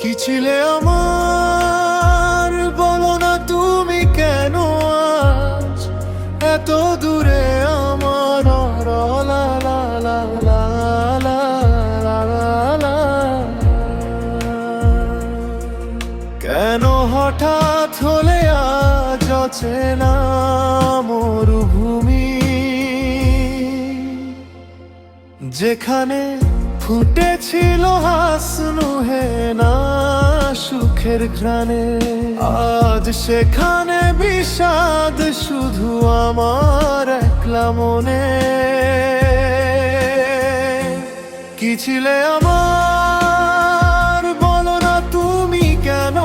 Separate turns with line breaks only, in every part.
কি ছিলে আমার, বলো না তুমি কেন আজ এত দূরে আমার। লা লা লা লা লা লা লা লা। কেন হঠাৎ হলে আজ অচেনা মরুভূমি, যেখানে ফুটেছিল হাসনুহে না সুখের ঘ্রাণে, আজ সেখানে বিষাদ শুধু আমার একলা মনে। কি ছিলে আমার, বলো না তুমি কেন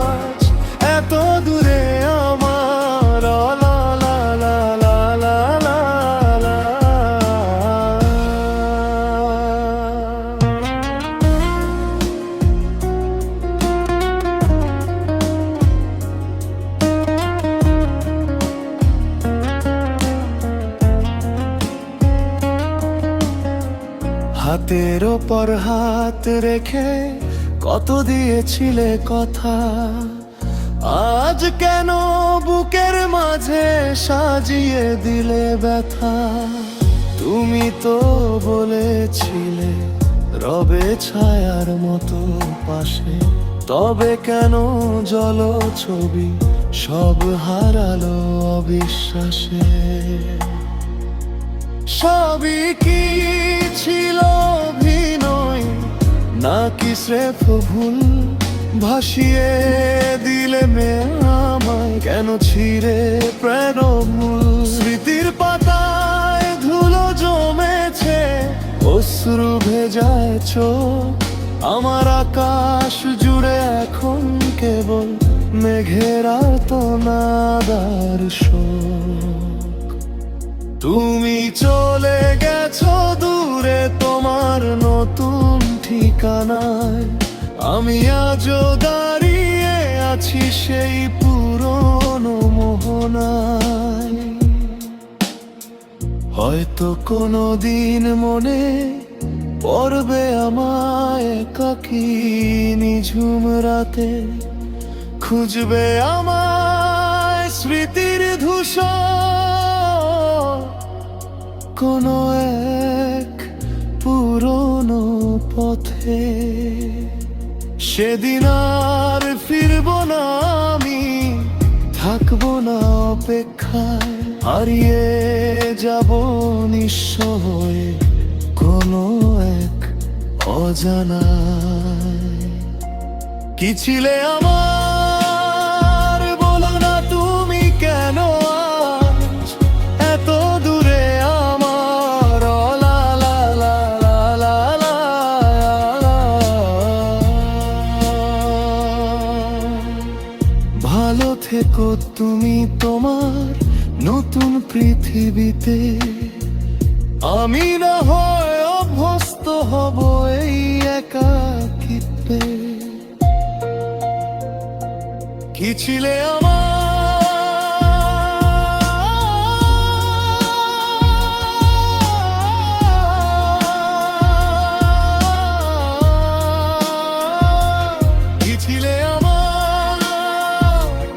আজ এত দূরে আমার। লা লা লা লা লা লা লা। হাতের ওপর হাত রেখে কত দিয়েছিলে কথা, আজ কেন বুকের মাঝে সাজিয়ে দিলে ব্যথা। তুমি তো বলেছিলে রবে ছায়ার মতো পাশে, তবে কেন জলছবি সব হারালো অবিশ্বাসে। সবই কি ছিল অভিনয় নাকি স্রেফ ভুল, ভাসিয়ে দিলে মেয়ে আমায় কেন ছিঁড়ে প্রেরণমূল। স্মৃতির পাতায় ধুলো জমেছে, অশ্রু ভেজায় চোখ আমার। আকাশ জুড়ে এখন কেবল মেঘের আর্তনাদার শোক। তুমি চলে গেছো দূরে তোমার নতুন ঠিকানায়, আমি আজও দাঁড়িয়ে আছি সেই পুরনো মোহনায়। হয়তো কোনোদিন মনে পড়বে আমায় একাকী নিঝুম রাতে, খুঁজবে আমায় স্মৃতির ধূসর কোনো এক পুরনো পথে। সেদিন আর ফিরবো না আমি, থাকবো না অপেক্ষায়, হারিয়ে যাব নিঃস্ব হয়ে কোনো এক অজানায়। কি ছিলে আমার, বলো না তুমি কেন আজ এত দূরে আমার। লা লা লা লা লা লা লা। ভালো থেকো তুমি তোমার নতুন পৃথিবীতে, আমি না হয় অভ্যস্ত হব এই একাকিত্বে। কি ছিলে আমার, কি ছিলে আমার,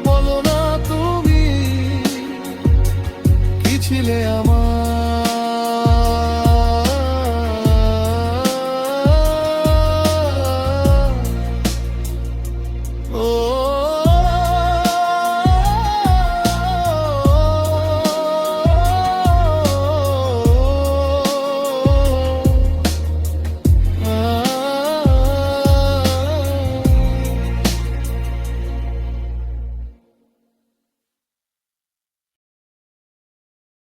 বলো না তুমি কি ছিলে